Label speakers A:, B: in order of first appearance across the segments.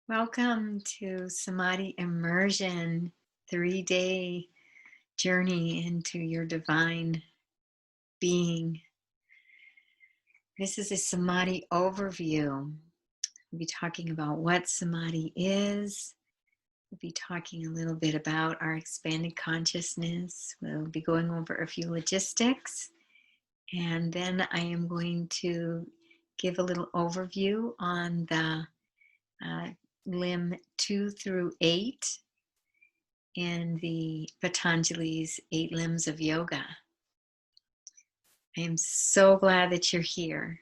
A: Welcome to Samadhi Immersion, 3-day journey into your divine being. This is a Samadhi overview. We'll be talking about what Samadhi is. We'll be talking a little bit about our expanded consciousness. We'll be going over a few logistics. And then I am going to give a little overview on the limb 2 through 8 in the Patanjali's 8 Limbs of Yoga. I am so glad that you're here,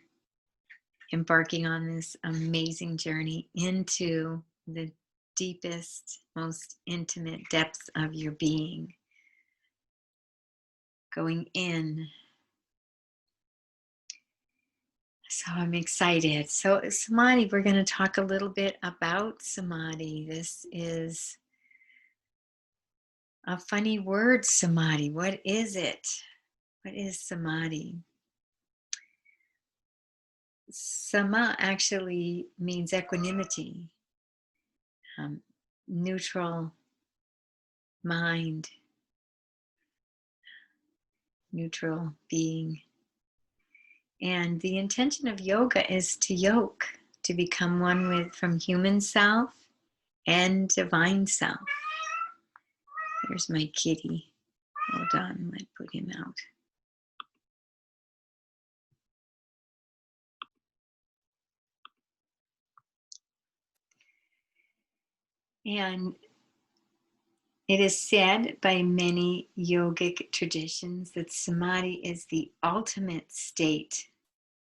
A: embarking on this amazing journey into the deepest, most intimate depths of your being. Going in. So I'm excited. So Samadhi, we're going to talk a little bit about Samadhi. This is a funny word, Samadhi. What is it? What is Samadhi? Sama actually means equanimity, neutral mind, neutral being. And the intention of yoga is to yoke, to become one with from human self and divine self. Here's my kitty. Hold on, let's put him out. And it is said by many yogic traditions that Samadhi is the ultimate state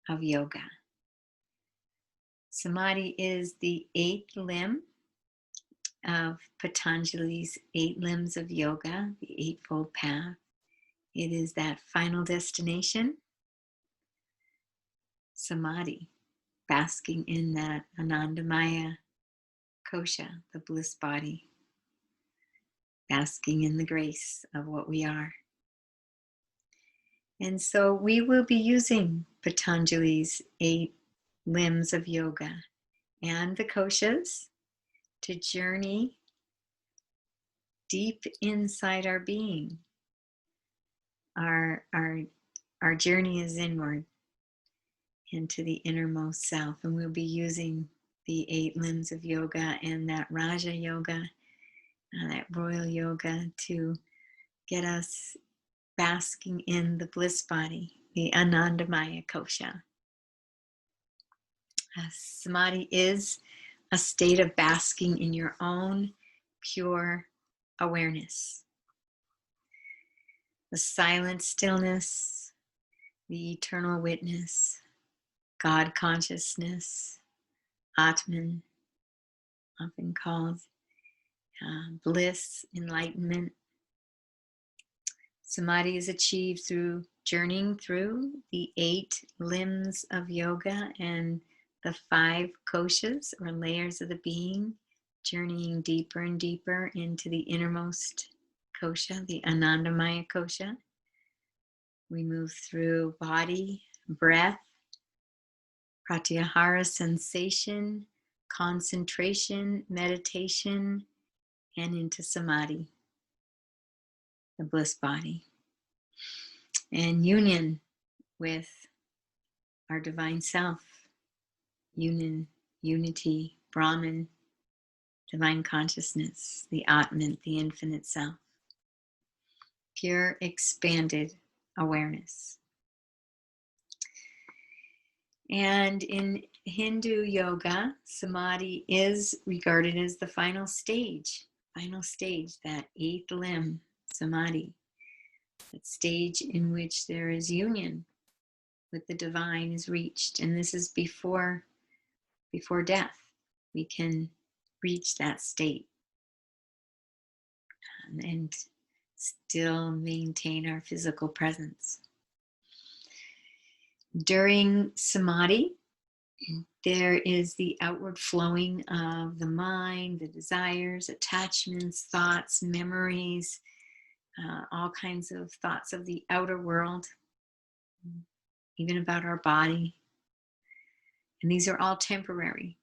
A: of yoga. Samadhi is the 8th limb of Patanjali's 8 Limbs of Yoga, the Eightfold Path. It is that final destination, Samadhi, basking in that Anandamaya kosha, the bliss body, basking in the grace of what we are. And so we will be using Patanjali's 8 Limbs of Yoga and the koshas to journey deep inside our being. Our journey is inward into the innermost self, and we'll be using the 8 limbs of yoga and that Raja Yoga, that royal yoga, to get us basking in the bliss body, the Anandamaya kosha. Samadhi is a state of basking in your own pure awareness. The silent stillness, the eternal witness, God consciousness, Atman, often called bliss, enlightenment. Samadhi is achieved through journeying through the 8 limbs of yoga and the 5 koshas, or layers of the being, journeying deeper and deeper into the innermost kosha, the Anandamaya kosha. We move through body, breath, pratyahara sensation, concentration, meditation, and into Samadhi, the bliss body, and union with our divine self, unity, Brahman, divine consciousness, the Atman, the infinite self, pure expanded awareness. And in Hindu yoga, Samadhi is regarded as the final stage, that 8th limb, Samadhi, that stage in which there is union with the divine is reached. And this is before death. We can reach that state and still maintain our physical presence. During Samadhi, there is the outward flowing of the mind, the desires, attachments, thoughts, memories, all kinds of thoughts of the outer world, even about our body. And these are all temporary.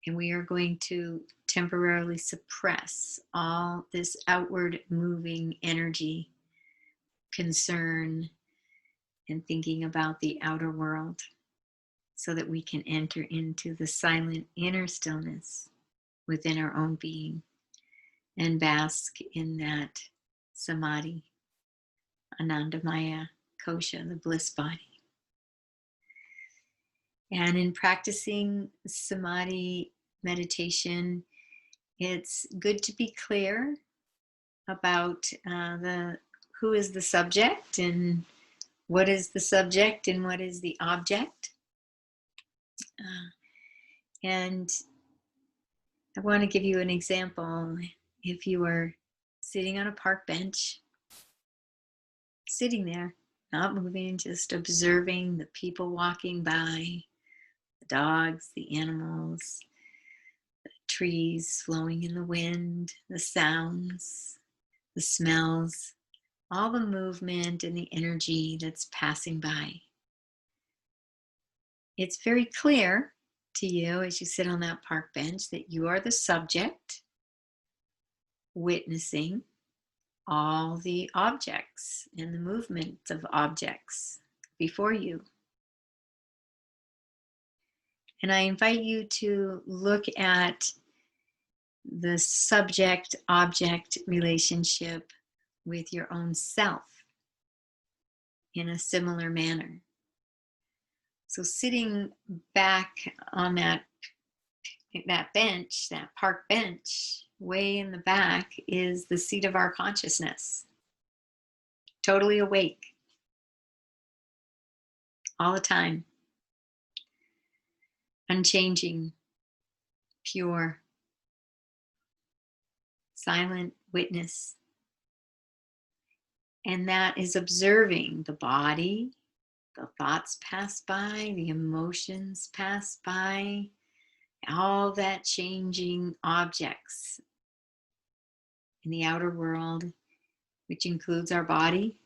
A: And we are going to temporarily suppress all this outward moving energy, concern, and thinking about the outer world so that we can enter into the silent inner stillness within our own being and bask in that Samadhi, Anandamaya Kosha, the bliss body. And in practicing Samadhi meditation, it's good to be clear about who is the subject and what is the subject and what is the object. And I want to give you an example. If you were sitting on a park bench, sitting there, not moving, just observing the people walking by, the dogs, the animals, the trees flowing in the wind, the sounds, the smells, all the movement and the energy that's passing by. It's very clear to you as you sit on that park bench that you are the subject witnessing all the objects and the movement of objects before you. And I invite you to look at the subject-object relationship with your own self in a similar manner. So sitting back on that bench, that park bench, way in the back is the seat of our consciousness. Totally awake. All the time. Unchanging. Pure. Silent witness. And that is observing the body, the thoughts pass by, the emotions pass by, all that changing objects in the outer world, which includes our body,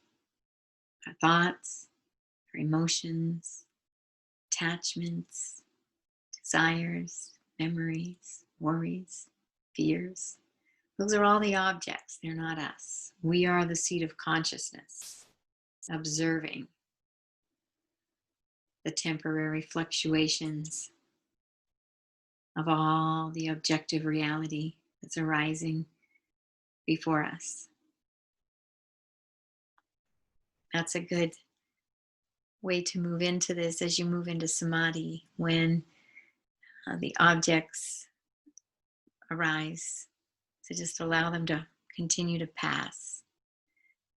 A: our thoughts, our emotions, attachments, desires, memories, worries, fears. Those are all the objects. They're not us. We are the seat of consciousness, observing the temporary fluctuations of all the objective reality that's arising before us. That's a good way to move into this as you move into Samadhi, when the objects arise, to just allow them to continue to pass,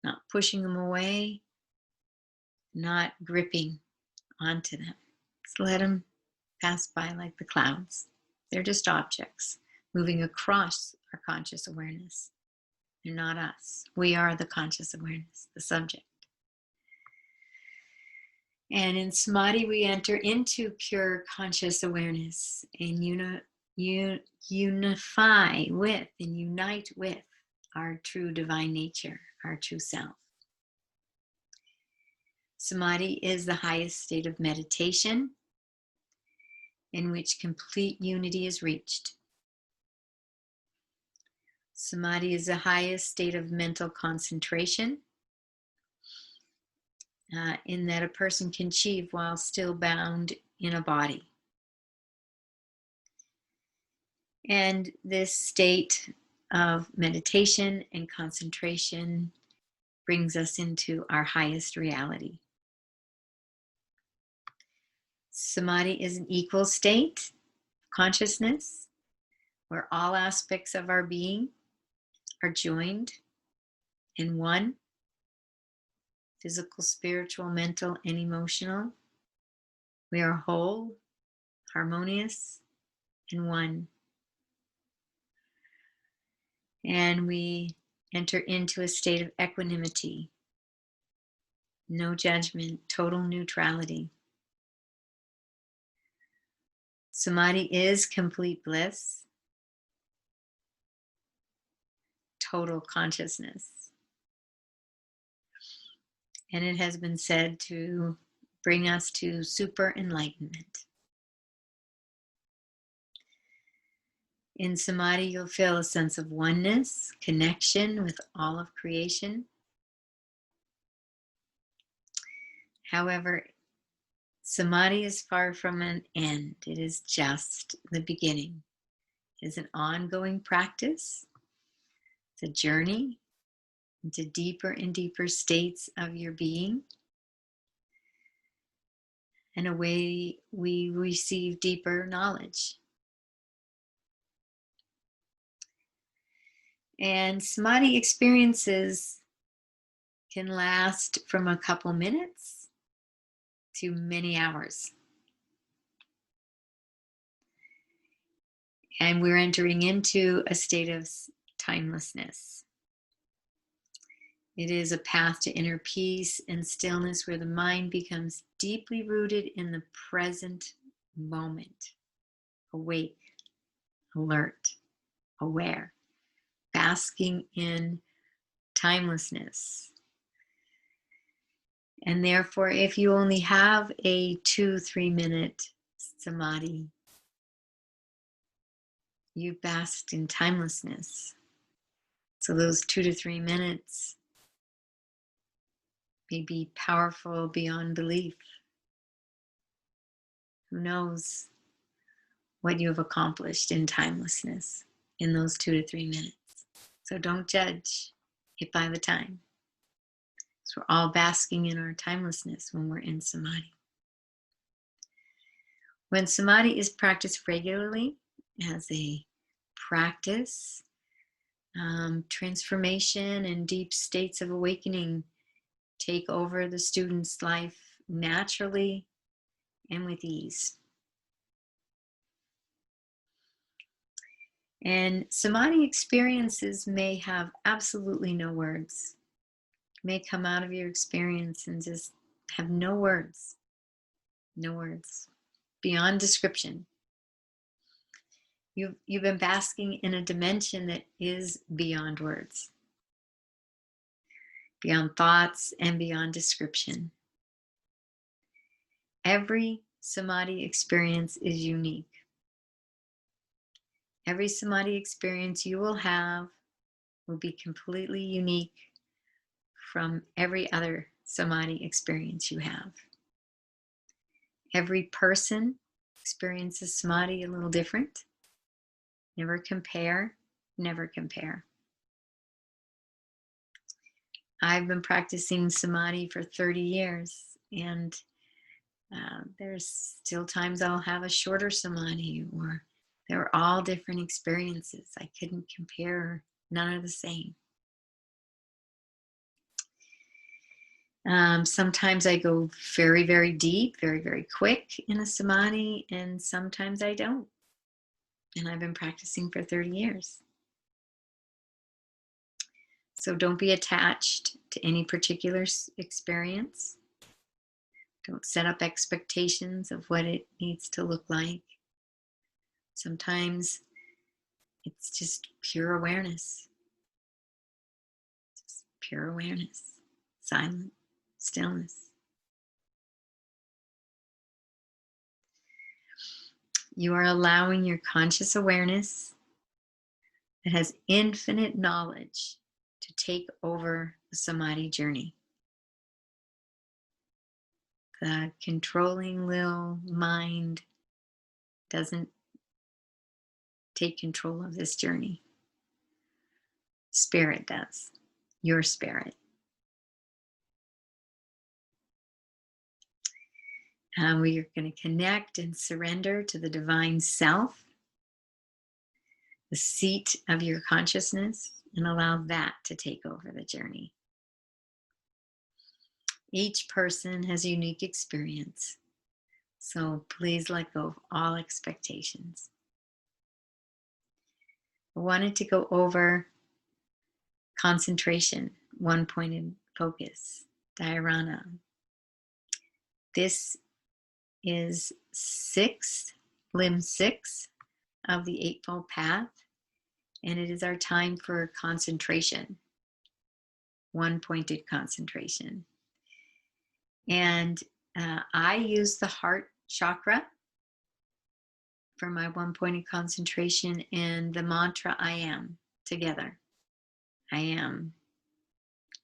A: not pushing them away, not gripping onto them. Just let them pass by like the clouds. They're just objects moving across our conscious awareness. They're not us. We are the conscious awareness, the subject. And in Samadhi, we enter into pure conscious awareness and unify with and unite with our true divine nature, our true self. Samadhi is the highest state of meditation in which complete unity is reached. Samadhi is the highest state of mental concentration in that a person can achieve while still bound in a body. And this state of meditation and concentration brings us into our highest reality. Samadhi is an equal state of consciousness where all aspects of our being are joined in one: physical, spiritual, mental, and emotional. We are whole, harmonious, and one. And we enter into a state of equanimity, no judgment, total neutrality. Samadhi is complete bliss, total consciousness. And it has been said to bring us to super enlightenment. In Samadhi, you'll feel a sense of oneness, connection with all of creation. However, Samadhi is far from an end. It is just the beginning. It is an ongoing practice. It's a journey into deeper and deeper states of your being, and a way we receive deeper knowledge. And Samadhi experiences can last from a couple minutes to many hours. And we're entering into a state of timelessness. It is a path to inner peace and stillness where the mind becomes deeply rooted in the present moment, awake, alert, aware, basking in timelessness. And therefore, if you only have a 2-3 minute samadhi, you basked in timelessness. So those 2 to 3 minutes may be powerful beyond belief. Who knows what you have accomplished in timelessness in those 2 to 3 minutes. So don't judge it by the time. So we're all basking in our timelessness when we're in Samadhi. When Samadhi is practiced regularly as a practice, transformation and deep states of awakening take over the student's life naturally and with ease. And Samadhi experiences may have absolutely no words. May come out of your experience and just have no words, beyond description. You've been basking in a dimension that is beyond words, beyond thoughts, and beyond description. Every Samadhi experience is unique. Every Samadhi experience you will have will be completely unique from every other Samadhi experience you have. Every person experiences Samadhi a little different. Never compare, never compare. I've been practicing Samadhi for 30 years, and there's still times I'll have a shorter Samadhi, or they're all different experiences. I couldn't compare, none are the same. Sometimes I go very, very deep, very, very quick in a Samadhi, and sometimes I don't. And I've been practicing for 30 years. So don't be attached to any particular experience. Don't set up expectations of what it needs to look like. Sometimes it's just pure awareness. Just pure awareness. Silent stillness. You are allowing your conscious awareness that has infinite knowledge to take over the Samadhi journey. The controlling little mind doesn't take control of this journey. Spirit does. Your spirit. We are going to connect and surrender to the divine self, the seat of your consciousness, and allow that to take over the journey. Each person has a unique experience, so please let go of all expectations. I wanted to go over concentration, one-pointed focus, dharana. This is limb 6 of the Eightfold Path, and it is our time for concentration, one-pointed concentration. And I use the heart chakra for my one point of concentration and the mantra I am together. I am.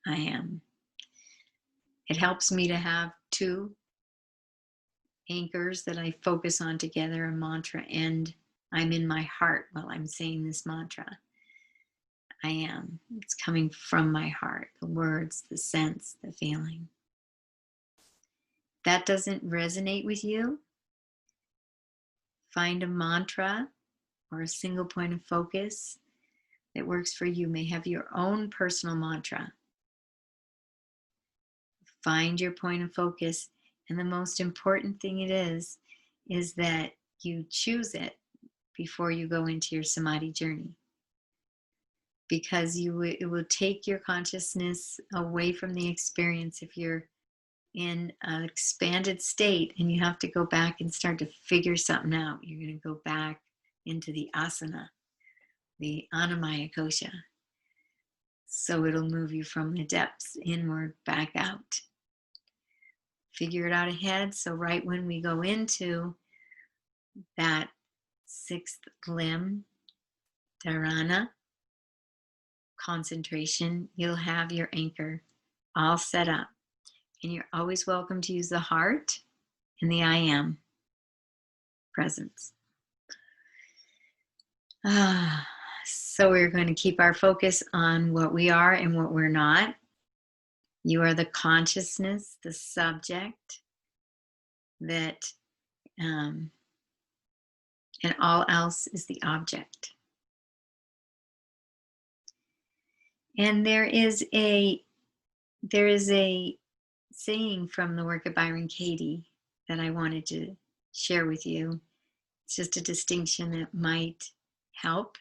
A: I am. It helps me to have two anchors that I focus on together, a mantra, and I'm in my heart while I'm saying this mantra. I am. It's coming from my heart, the words, the sense, the feeling. That doesn't resonate with you? Find a mantra or a single point of focus that works for you. You may have your own personal mantra. Find your point of focus, and the most important thing it is that you choose it before you go into your Samadhi journey, because it will take your consciousness away from the experience if you're in an expanded state and you have to go back and start to figure something out. You're going to go back into the asana, the Annamaya kosha. So it'll move you from the depths inward back out. Figure it out ahead. So right when we go into that sixth limb, dharana, concentration, you'll have your anchor all set up. And you're always welcome to use the heart and the I am presence. So we're going to keep our focus on what we are and what we're not. You are the consciousness, the subject, that, and all else is the object. And there is a saying from the work of Byron Katie that I wanted to share with you. It's just a distinction that might help.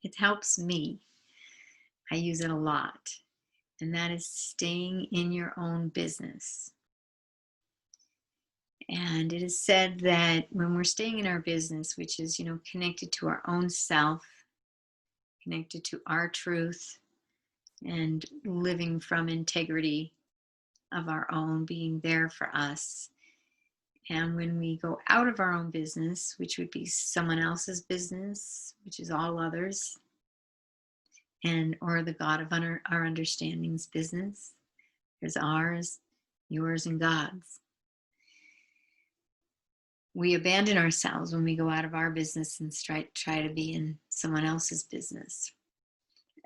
A: It helps me. I use it a lot. And that is staying in your own business. And it is said that when we're staying in our business, which is, connected to our own self, connected to our truth, and living from integrity of our own, being there for us. And when we go out of our own business, which would be someone else's business, which is all others, or the God of our understanding's business, there's ours, yours, and God's. We abandon ourselves when we go out of our business and try to be in someone else's business.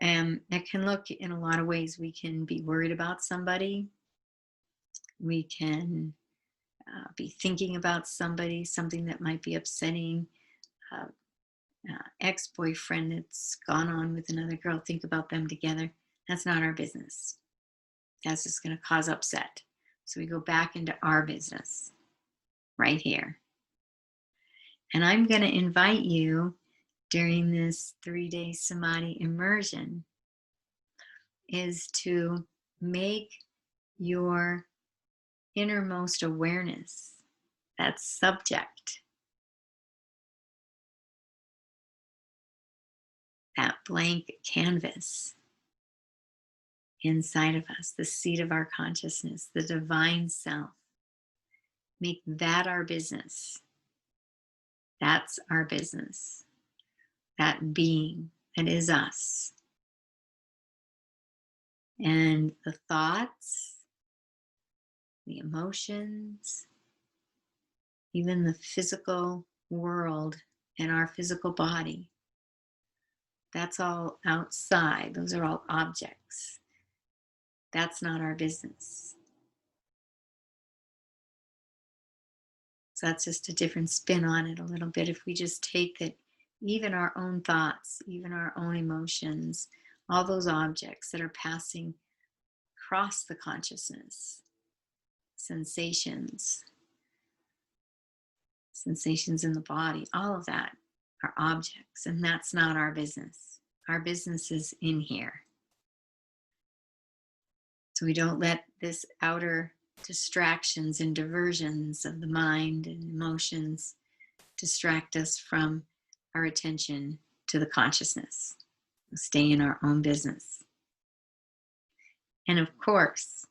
A: And that can look in a lot of ways. We can be worried about somebody. We can be thinking about something that might be upsetting. Ex-boyfriend that's gone on with another girl, think about them together. That's not our business. That's just going to cause upset. So we go back into our business right here. And I'm going to invite you during this 3-day Samadhi immersion is to make your innermost awareness, that subject, that blank canvas inside of us, the seat of our consciousness, the divine self. Make that our business. That's our business. That being that is us. And the thoughts, the emotions, even the physical world and our physical body, that's all outside. Those are all objects. That's not our business. So that's just a different spin on it a little bit. If we just take that, even our own thoughts, even our own emotions, all those objects that are passing across the consciousness, sensations in the body, all of that are objects, and that's not our business. Our business is in here. So we don't let this outer distractions and diversions of the mind and emotions distract us from our attention to the consciousness. We stay in our own business. And of course,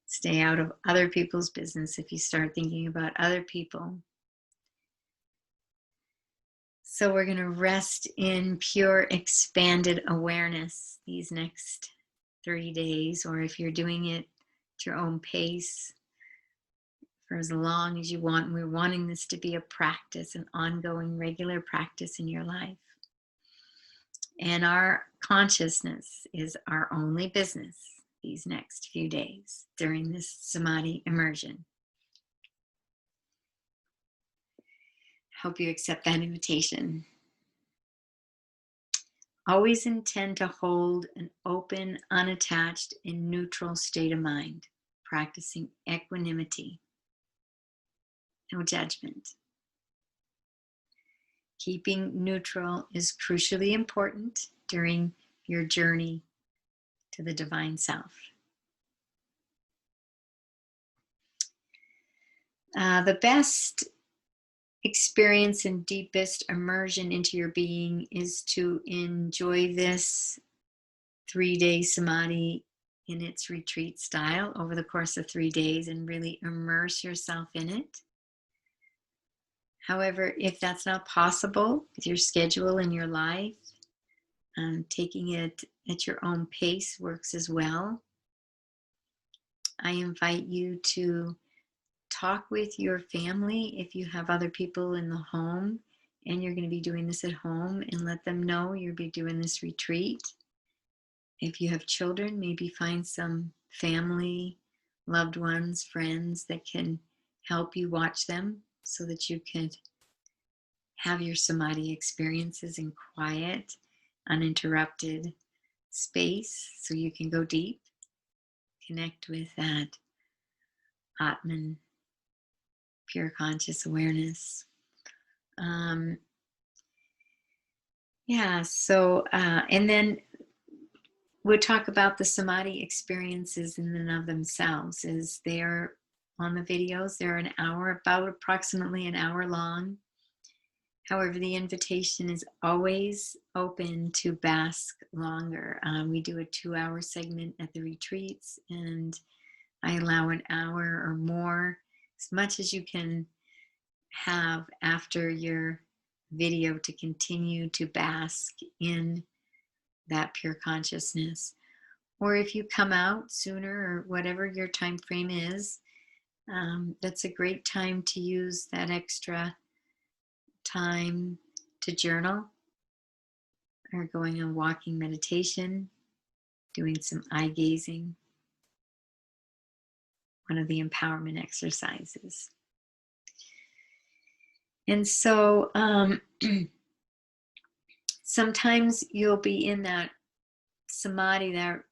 A: stay out of other people's business. If you start thinking about other people, So we're going to rest in pure expanded awareness these next 30 days, or if you're doing it at your own pace for as long as you want. We're wanting this to be a practice, an ongoing, regular practice in your life. And our consciousness is our only business these next few days during this Samadhi immersion. Hope you accept that invitation. Always intend to hold an open, unattached, and neutral state of mind, practicing equanimity, no judgment. Keeping neutral is crucially important during your journey to the divine self. The best experience and deepest immersion into your being is to enjoy this 3-day Samadhi in its retreat style over the course of 3 days and really immerse yourself in it. However, if that's not possible with your schedule and your life, taking it at your own pace works as well. I invite you to talk with your family if you have other people in the home and you're going to be doing this at home, and let them know you'll be doing this retreat. If you have children, maybe find some family, loved ones, friends that can help you watch them so that you can have your Samadhi experiences in quiet, uninterrupted space so you can go deep, connect with that Atman, pure conscious awareness. And then we'll talk about the Samadhi experiences in and of themselves. As they're on the videos, they're an hour, about approximately an hour long. However, the invitation is always open to bask longer. We do a 2-hour segment at the retreats, and I allow an hour or more, as much as you can have after your video, to continue to bask in that pure consciousness. Or if you come out sooner, or whatever your time frame is, that's a great time to use that extra time to journal, or going on walking meditation, doing some eye gazing, one of the empowerment exercises. And so sometimes you'll be in that Samadhi, that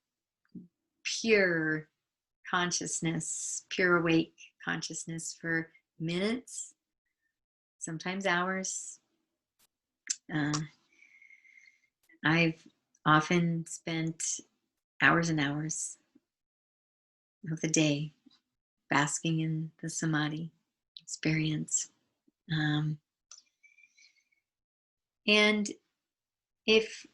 A: pure consciousness, pure awake consciousness for minutes, sometimes hours. I've often spent hours and hours of the day basking in the Samadhi experience. And if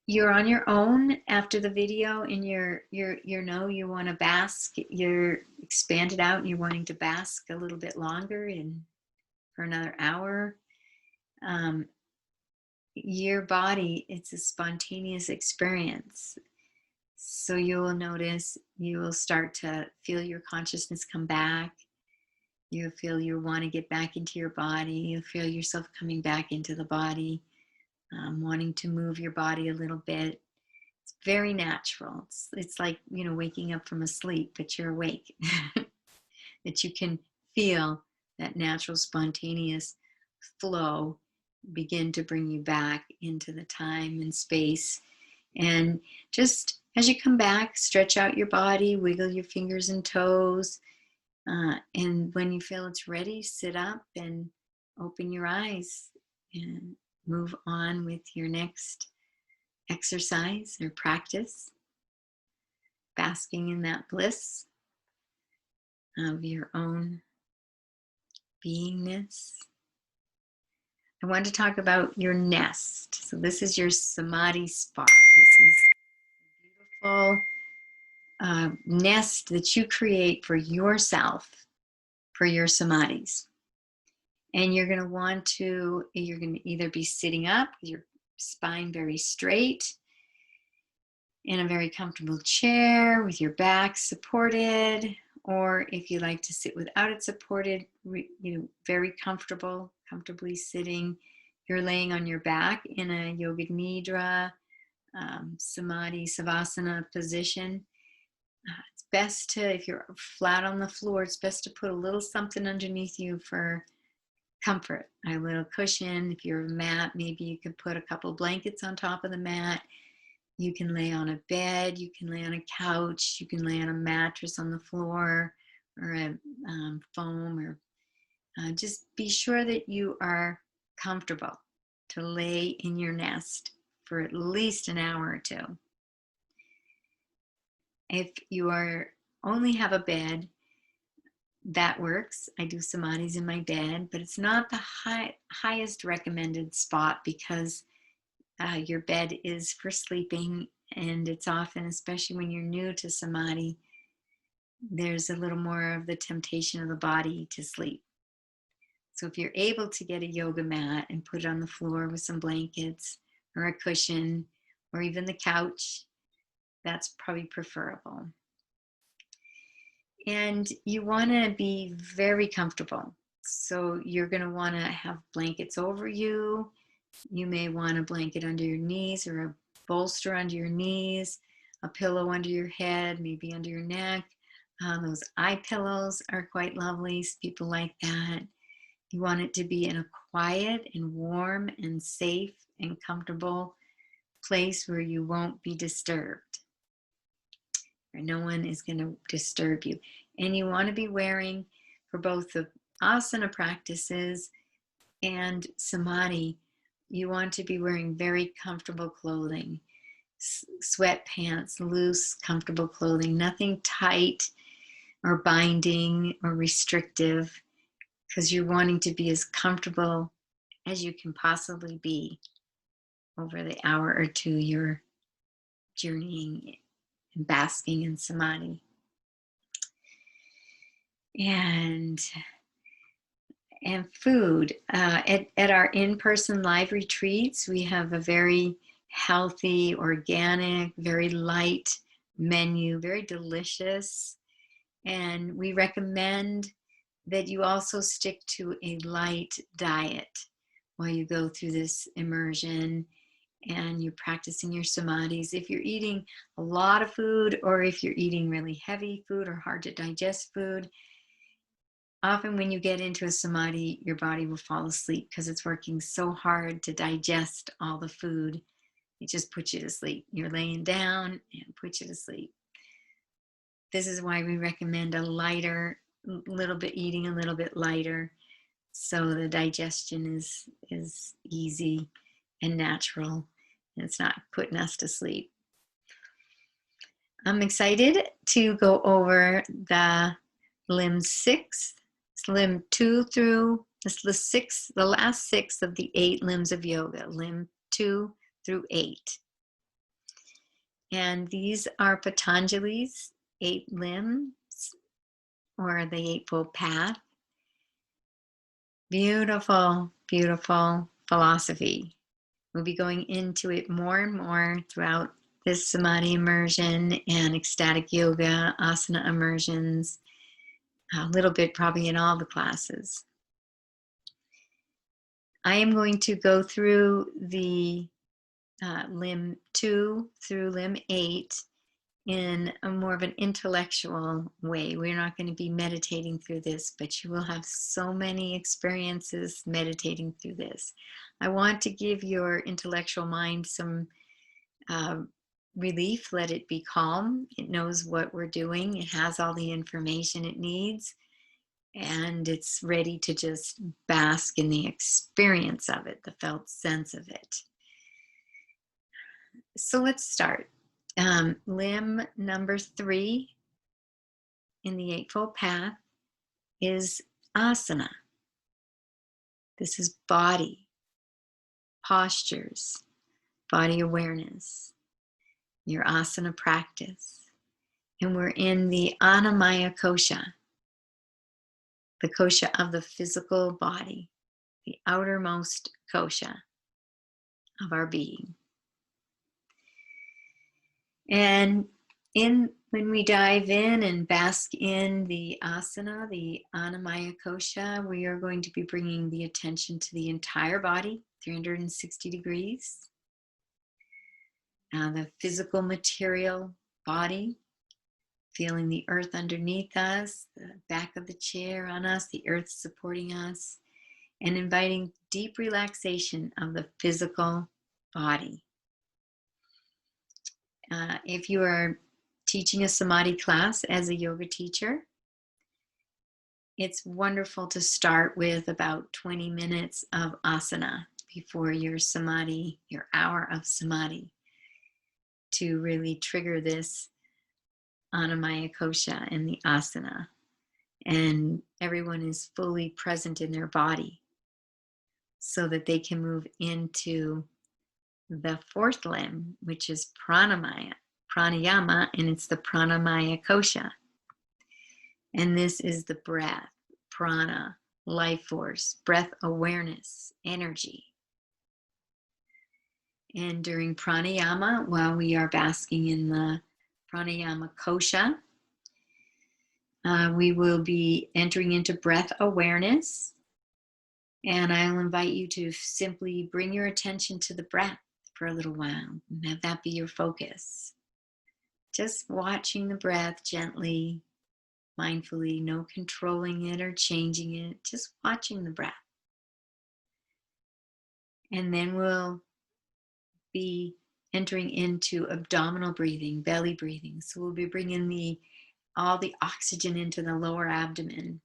A: you're on your own after the video and you want to bask, you're expanded out and you're wanting to bask a little bit longer and for another hour, your body, it's a spontaneous experience. So you will notice, you will start to feel your consciousness come back. You'll feel you want to get back into your body. You'll feel yourself coming back into the body, wanting to move your body a little bit. It's very natural. It's like, waking up from a sleep, but you're awake. That you can feel that natural, spontaneous flow begin to bring you back into the time and space. And just as you come back, stretch out your body, wiggle your fingers and toes. And when you feel it's ready, sit up and open your eyes and move on with your next exercise or practice, basking in that bliss of your own beingness. I want to talk about your nest. So this is your Samadhi spot. This is a beautiful nest that you create for yourself, for your Samadhis. And you're going to you're going to either be sitting up with your spine very straight in a very comfortable chair with your back supported, or if you like to sit without it supported, very comfortably sitting. You're laying on your back in a yoga nidra, samadhi, savasana position. It's best to, if you're flat on the floor, it's best to put a little something underneath you for comfort, a little cushion. If you're a mat, maybe you could put a couple blankets on top of the mat. You can lay on a bed, you can lay on a couch, you can lay on a mattress on the floor, or a foam, or just be sure that you are comfortable to lay in your nest for at least an hour or two. If you only have a bed, that works. I do samadhis in my bed, but it's not the highest recommended spot, because your bed is for sleeping, and it's often, especially when you're new to samadhi, there's a little more of the temptation of the body to sleep. So if you're able to get a yoga mat and put it on the floor with some blankets or a cushion, or even the couch, that's probably preferable. And you want to be very comfortable. So you're going to want to have blankets over you. You may want a blanket under your knees, or a bolster under your knees, a pillow under your head, maybe under your neck. Those eye pillows are quite lovely. People like that. You want it to be in a quiet and warm and safe and comfortable place where you won't be disturbed, or no one is going to disturb you. And you want to be wearing, for both the asana practices and samadhi, you want to be wearing very comfortable clothing, sweatpants, loose, comfortable clothing, nothing tight or binding or restrictive, because you're wanting to be as comfortable as you can possibly be over the hour or two you're journeying and basking in samadhi. And food. At our in-person live retreats, we have a very healthy, organic, very light menu, very delicious. And we recommend that you also stick to a light diet while you go through this immersion and you're practicing your samadhis. If you're eating a lot of food, or if you're eating really heavy food or hard to digest food, often when you get into a samadhi, your body will fall asleep because it's working so hard to digest all the food. It just puts you to sleep. You're laying down and puts you to sleep. This is why we recommend eating a little bit lighter, so the digestion is easy and natural, and it's not putting us to sleep. I'm excited to go over the limb 6. Limb 2 through, this is the last 6 of the 8 limbs of yoga, limb 2 through 8. And these are Patanjali's 8 limbs, or the Eightfold Path. Beautiful, beautiful philosophy. We'll be going into it more and more throughout this samadhi immersion and ecstatic yoga, asana immersions, a little bit probably in all the classes. I am going to go through the limb 2 through limb 8 in a more of an intellectual way. We're not going to be meditating through this, but you will have so many experiences meditating through this. I want to give your intellectual mind some relief. Let it be calm. It knows what we're doing. It has all the information it needs, and it's ready to just bask in the experience of it, the felt sense of it. So let's start. Limb number 3 in the Eightfold Path is asana. This is body, postures, body awareness, your asana practice. And we're in the Annamaya kosha, the kosha of the physical body. the outermost kosha of our being. And when we dive in and bask in the asana, the Annamaya kosha, we are going to be bringing the attention to the entire body, 360 degrees. The physical material body, feeling the earth underneath us, the back of the chair on us, the earth supporting us, and inviting deep relaxation of the physical body. If you are teaching a Samadhi class as a yoga teacher, it's wonderful to start with about 20 minutes of asana before your Samadhi, your hour of Samadhi, to really trigger this Annamaya kosha and the asana. And everyone is fully present in their body so that they can move into the fourth limb, which is pranayama, and it's the pranamaya kosha. And this is the breath, prana, life force, breath awareness, energy. And during pranayama, while we are basking in the pranayama kosha, we will be entering into breath awareness. And I'll invite you to simply bring your attention to the breath for a little while and have that be your focus. Just watching the breath gently, mindfully, no controlling it or changing it, just watching the breath. And then we'll be entering into abdominal breathing, belly breathing. So we'll be bringing all the oxygen into the lower abdomen,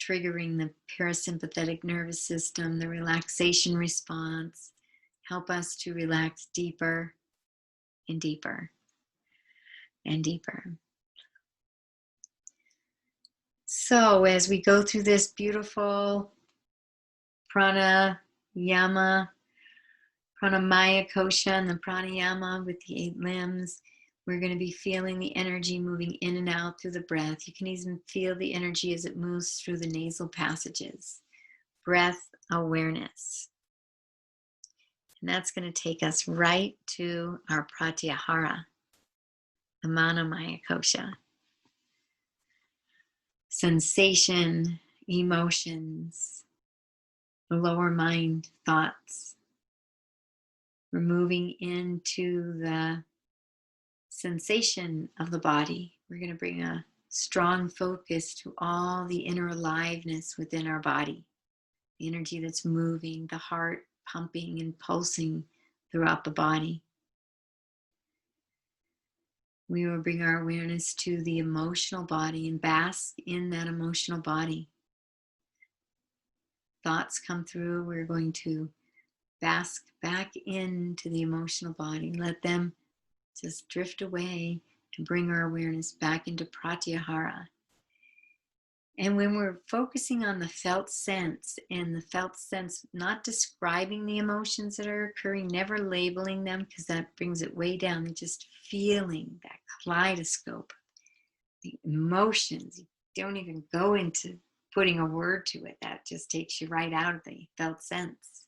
A: triggering the parasympathetic nervous system, the relaxation response, help us to relax deeper and deeper and deeper. So as we go through this beautiful pranayama, pranamaya kosha, and the pranayama with the 8 limbs, we're going to be feeling the energy moving in and out through the breath. You can even feel the energy as it moves through the nasal passages. Breath awareness. And that's going to take us right to our pratyahara, the manamaya kosha. Sensation, emotions, the lower mind thoughts. We're moving into the sensation of the body. We're going to bring a strong focus to all the inner aliveness within our body, the energy that's moving, the heart pumping and pulsing throughout the body. We will bring our awareness to the emotional body and bask in that emotional body. Thoughts come through, we're going to bask back into the emotional body. Let them just drift away and bring our awareness back into pratyahara. And when we're focusing on the felt sense, and the felt sense, not describing the emotions that are occurring, never labeling them, because that brings it way down, and just feeling that kaleidoscope, the emotions. You don't even go into putting a word to it. That just takes you right out of the felt sense.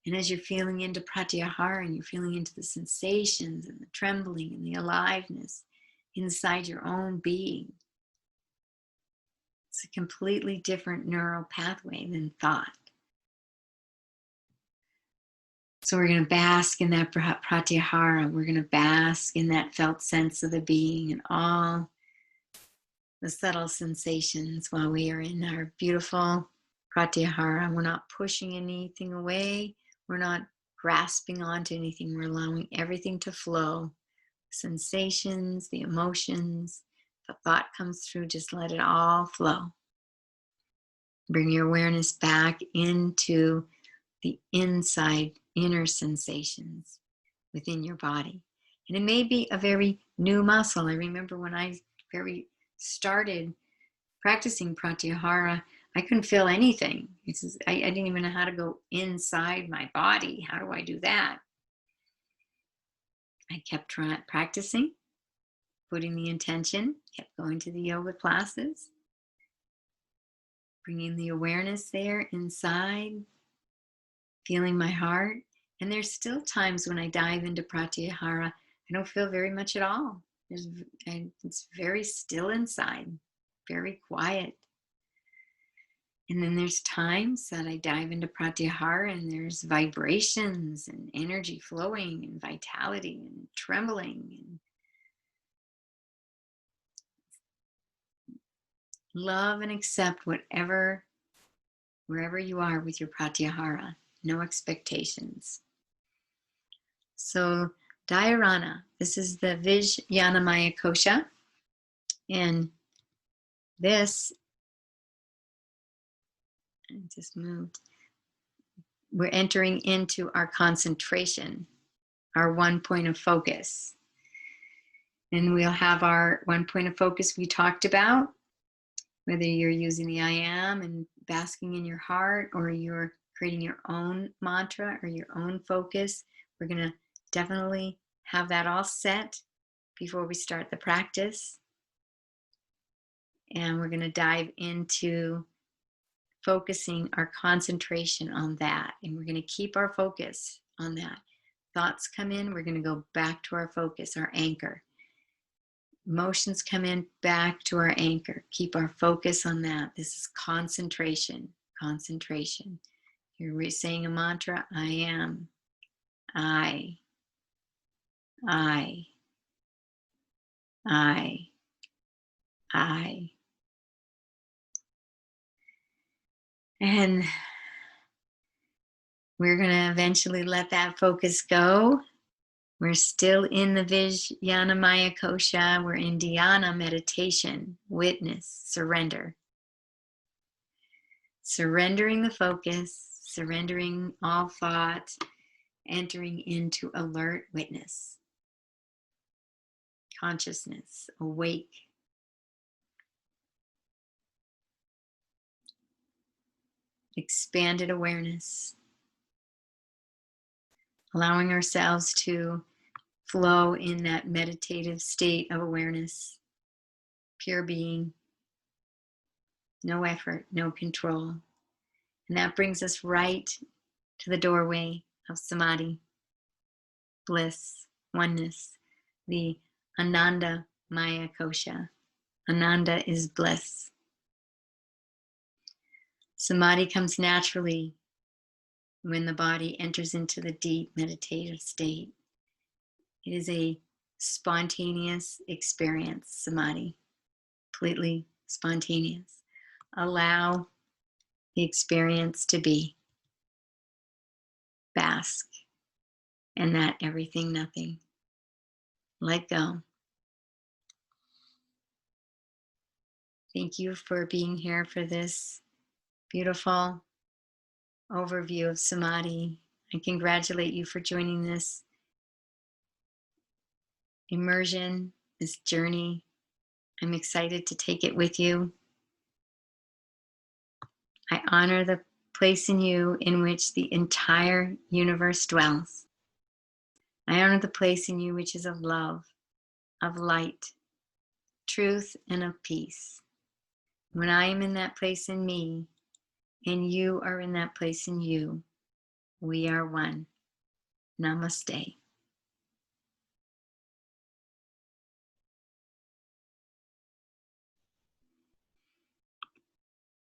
A: And as you're feeling into pratyahara and you're feeling into the sensations and the trembling and the aliveness inside your own being, it's a completely different neural pathway than thought. So we're going to bask in that pratyahara. We're going to bask in that felt sense of the being and all the subtle sensations while we are in our beautiful pratyahara. We're not pushing anything away. We're not grasping onto anything. We're allowing everything to flow. Sensations, the emotions, the thought comes through, just let it all flow. Bring your awareness back into the inside, inner sensations within your body. And it may be a very new muscle. I remember when I started practicing pratyahara, I couldn't feel anything. I didn't even know how to go inside my body. How do I do that? I kept practicing, putting the intention, kept going to the yoga classes. bringing the awareness there inside, feeling my heart. And there's still times when I dive into Pratyahara, I don't feel very much at all. It's very still inside, very quiet. And then there's times that I dive into Pratyahara and there's vibrations and energy flowing and vitality and trembling and love and accept wherever you are with your Pratyahara. No expectations. So Dhyarana, this is the Vijnanamaya Kosha. And this, I just moved. We're entering into our concentration, our one point of focus. And we'll have our one point of focus we talked about, whether you're using the I am and basking in your heart, or you're creating your own mantra or your own focus. We're going to definitely have that all set before we start the practice. And we're going to dive into focusing our concentration on that. And we're going to keep our focus on that. Thoughts come in, we're going to go back to our focus, our anchor. Emotions come in, back to our anchor. Keep our focus on that. This is concentration, concentration. You're saying a mantra, I am, I, I, I, I. And we're going to eventually let that focus go. We're still in the Vijnanamaya Kosha. We're in dhyana, meditation, witness, surrender. Surrendering the focus, surrendering all thought, entering into alert witness. Consciousness, awake. Expanded awareness. Allowing ourselves to flow in that meditative state of awareness. Pure being. No effort, no control. And that brings us right to the doorway of Samadhi, bliss, oneness, the Ananda Maya Kosha. Ananda is bliss. Samadhi comes naturally when the body enters into the deep meditative state. It is a spontaneous experience, Samadhi, completely spontaneous. Allow the experience to be. Bask in that everything, nothing. Let go. Thank you for being here for this beautiful overview of Samadhi. I congratulate you for joining this immersion, this journey. I'm excited to take it with you. I honor the place in you in which the entire universe dwells. I honor the place in you which is of love, of light, truth, and of peace. When I am in that place in me, and you are in that place in you, we are one. Namaste.